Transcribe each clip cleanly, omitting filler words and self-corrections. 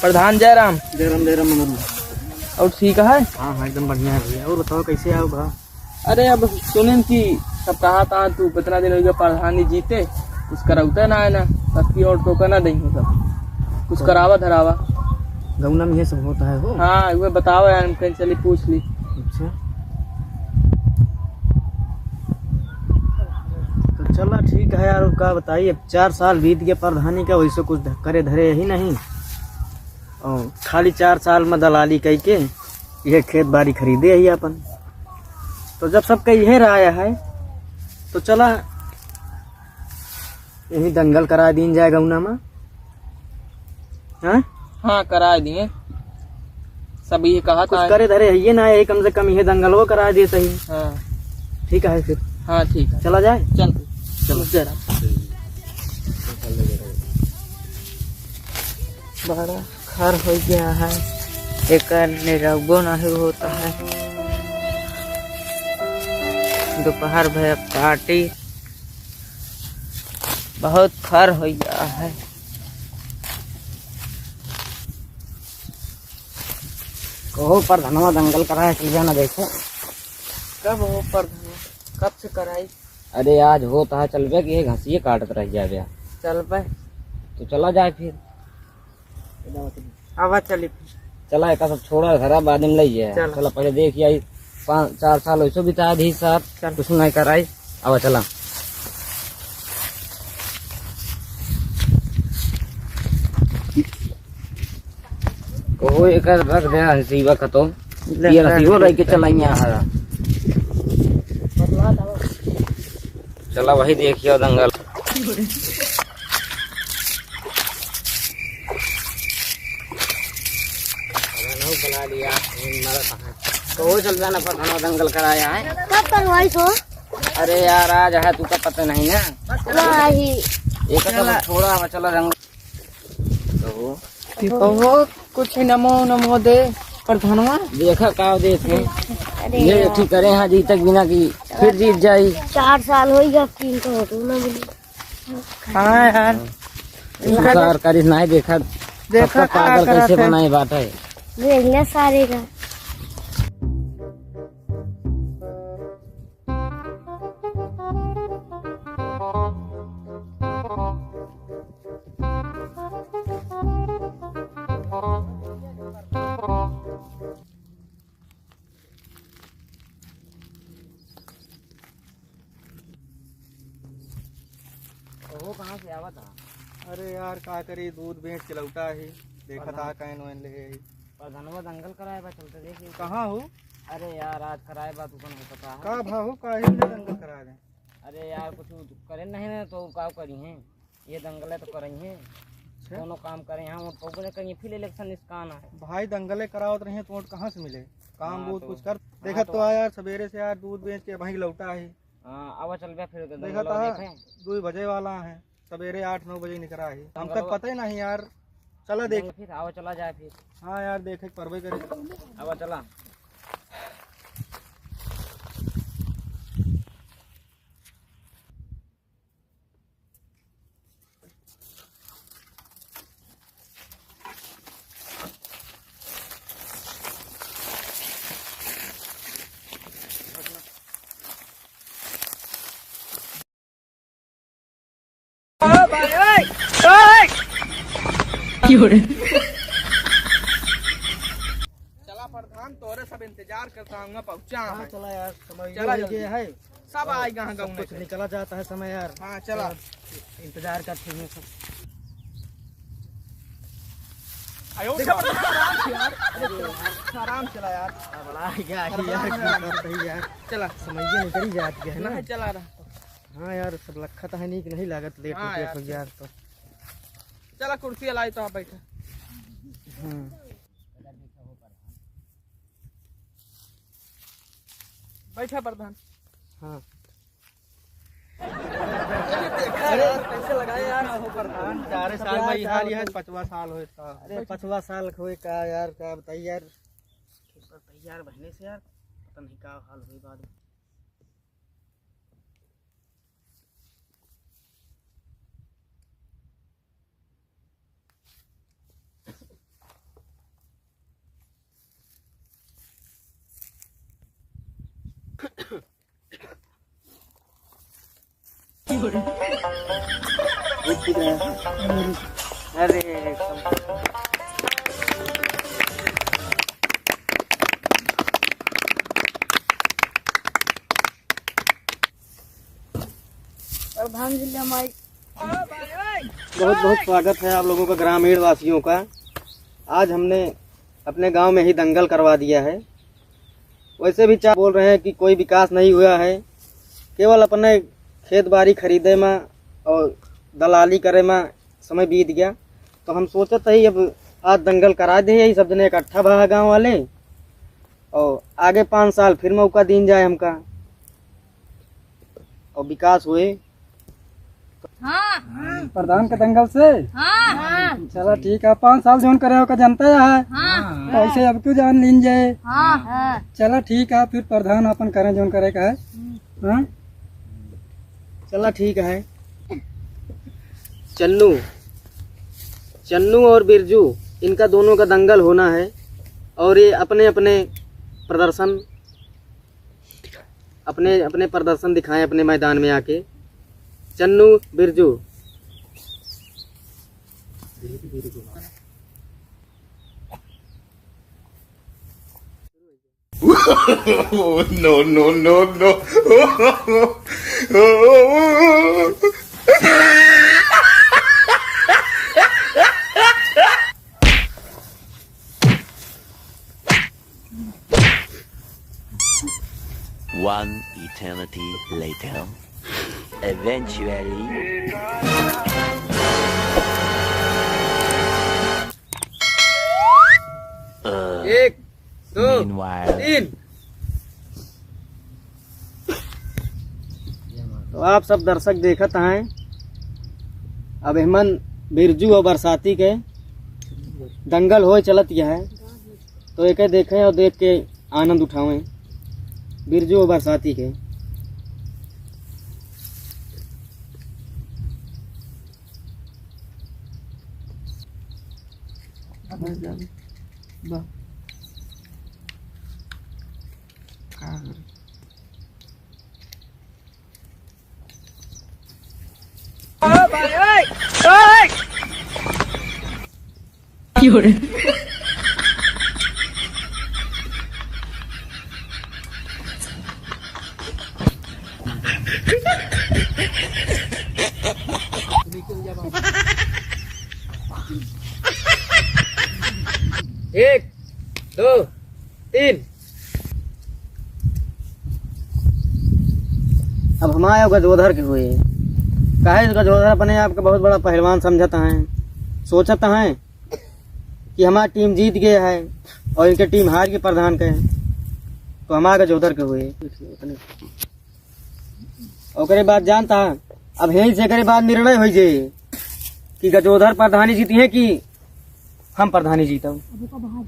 प्रधान जयराम। जयराम जयराम मनोरू। और ठीक है? हाँ हाँ एकदम बढ़िया है भैया। और बताओ कैसे आओ भा? अरे अब सुने कि सब कहा था तू कितना दिन हो गया प्रधान जी जीते कुछ करावते ना है ना बाकी और तो ना देंगे सब कुछ करावा धरावा गौना में ये सब होता है हो? हाँ वो बताओ यार हम कहीं चली पूछ ली। अच्छा तो चला ठीक है यार। क्या बताइए 4 साल बीत गए प्रधानी का, वैसे कुछ करे धरे ही नहीं और खाली 4 साल में दलाली कह के यह खेत बाड़ी खरीदे ही अपन। तो जब सबका यह राय है तो चला यही दंगल करा दी जाए गौना में। हाँ हाँ करा दिए सब ये कहा कुछ था करे धरे है ये ना है, कम से कम यह दंगल वो करा दे सही। हाँ ठीक है फिर। हाँ ठीक है चला जाए। चल चलो जरा बड़ा खर हो गया है एक निरगो नहीं होता है। दोपहर भर पार्टी बहुत खर हो गया है। कहो प्रधानवा दंगल कराए चल जाना देखो। कब हो प्रधान कब से कराई? अरे आज होता है चल बे कि ये घासिए काटत रह जाए चल पे तो चला जाए फिर। आवा चली चला एक सब छोड़ा घरा बाद में ले जाए। चल। चला पहले देखिए आई 5-4 साल वैसे बिता दी साथ कुछ नहीं कराई। अब चला कहो एक रख दे हसीबा खतो ये हसीबो रह के चलाइया है। चला वही देखियो दंगल। बना लिया कहो चल जाना प्रधान दंगल कराया है। कब करवाई सो? अरे यार आज है तू का पता नहीं ना नहीं एक सब छोड़ा चला दंगल। कहो कुछ नमो नमो दे प्रधानवा देखा का देखे अरे ये यार, ठीक करे हाँ जी तक बिना की फिर जीत जाई। 4 साल हो गया 3 तो होटल ना मिली। हाँ यार सरकारी नहीं देखा देखा पागल कैसे बनाए बात है। देख ले सारे का। वो कहाँ से आवा था? अरे यार का करी दूध बेच के लौटा है देखा था कैन वैन ले प्रधानवा दंगल कराए बा चलते देखिए। कहाँ हो? अरे यार आज कराए बा तू कौन हो पता है? का भाव का ही ना दंगल करा दे। अरे यार कुछ करे नहीं ना तो का करी है ये दंगल है तो करी है दोनों काम करें यहाँ तो कहीं फिर इलेक्शन निष्कान है। भाई दंगले करावत रहे तो वोट कहाँ से मिले काम हाँ, दूध तो- कुछ कर हाँ, देखा तो- तो यार सवेरे से यार दूध बेच के वहीं लौटा है। हाँ आवा चल बे फिर देखा दंगल था देखें 2 बजे वाला है सवेरे 8-9 बजे निकला है हम तक दंगल- पता ही नहीं यार। चला देख। फिर आवा चला जाए फिर। हाँ यार देखे परवे करे। आवा चला चला प्रधान तोरे सब इंतजार करता हूँ पहुँचा है। चला यार समय चला ये जल्दी। है सब आएगा हाँ गाँव कुछ निकला जाता है समय यार। हाँ चला इंतजार करते हैं सब। देखा आराम चला यार बड़ा क्या है यार क्या करते हैं यार चला समझ निकल जाती है ना। नहीं चला रहा हाँ यार सब लखा तो है नहीं कि नहीं लागत लेट हाँ हो यार। यार तो। चला कुर्सी लाई तो आप बैठे बैठा प्रधान। हाँ कैसे लगाए यार हो प्रधान 4 साल में ही हाल है 5वां साल हो इसका। अरे 5वां साल खोए का यार क्या बताइए यार तैयार बहने से यार पता नहीं क्या हाल हुई बाद में। अरे प्रधान जी हमारी बहुत बहुत स्वागत है आप लोगों का, ग्रामीण वासियों का। आज हमने अपने गांव में ही दंगल करवा दिया है। वैसे भी चार बोल रहे हैं कि कोई विकास नहीं हुआ है, केवल अपने खेत बाड़ी खरीदे में और दलाली करे में समय बीत गया। तो हम सोचते ही अब आज दंगल करा दें, यही सब जने इकट्ठा भा गाँव वाले, और आगे 5 साल फिर मौका दीन जाए हमका और विकास हुए। प्रधान के दंगल से चलो ठीक है, 5 साल जोन करे का जनता है, ऐसे अब क्यों जान लीन जाए। चलो ठीक है, फिर प्रधान अपन करें जोन करे का है। हाँ चला ठीक है। चन्नू और बिरजू, इनका दोनों का दंगल होना है और ये अपने अपने प्रदर्शन दिखाएं अपने मैदान में आके। Channu Birju. No, no, no, no. One eternity later. Eventually. एक, दो, Meanwhile. 3। तो आप सब दर्शक देखत हैं, अब हेमन बिरजू और बरसाती के दंगल हो चलत यह है, तो एक देखें और देख के आनंद उठावें बिरजू और बरसाती के। एक, दो, 3। अब हमारे गजोधर के हुए काहे गजोधर अपने आप का बहुत बड़ा पहलवान समझता है, सोचता है कि हमारी टीम जीत गया है और इनके टीम हार के प्रधान के, तो हमारे गजोधर के हुए। और बाद जानता है अब यही से बाद निर्णय हो जाए कि गजोधर प्रधानी जीती है कि हम प्रधानी जीता।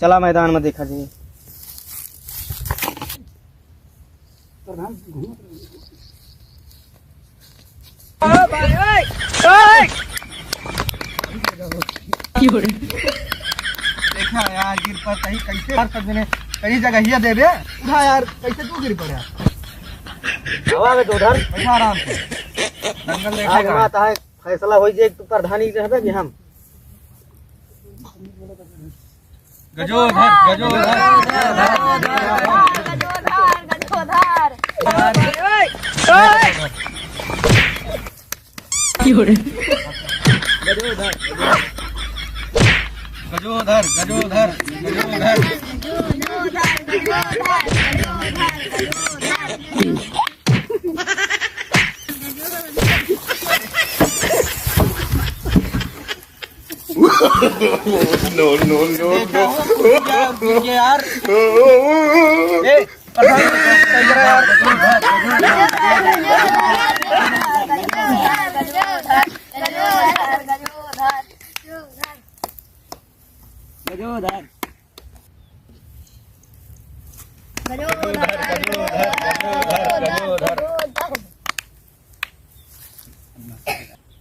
चला मैदान में देखा जाए। देखा यार गिर पर कहीं कैसे हर सजने कई जगह ही देवे उठा यार, कैसे तू गिर पड़ा हवा में। तो उधर बैठा आराम से, दंगल देखा आता है, फैसला हो जाए तू प्रधानी रहता कि हम। Gajodhar Gajodhar Gajodhar Gajodhar No, no, no, no. यार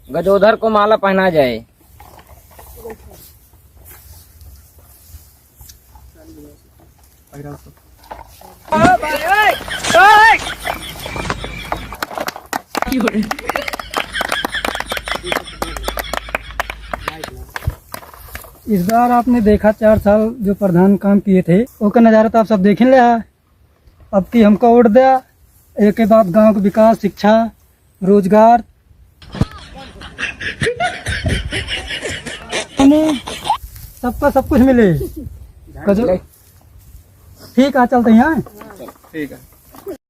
गजोधर को माला पहना जाए। Hey! इस बार आपने देखा 4 साल जो प्रधान काम किए थे वो का नज़ारा तो आप सब देख लिया है। अब की हमको वोट दिया, एक के बाद गांव का विकास, शिक्षा, रोजगार, सबका सब कुछ मिले। ठीक है, चलते हैं। ठीक है।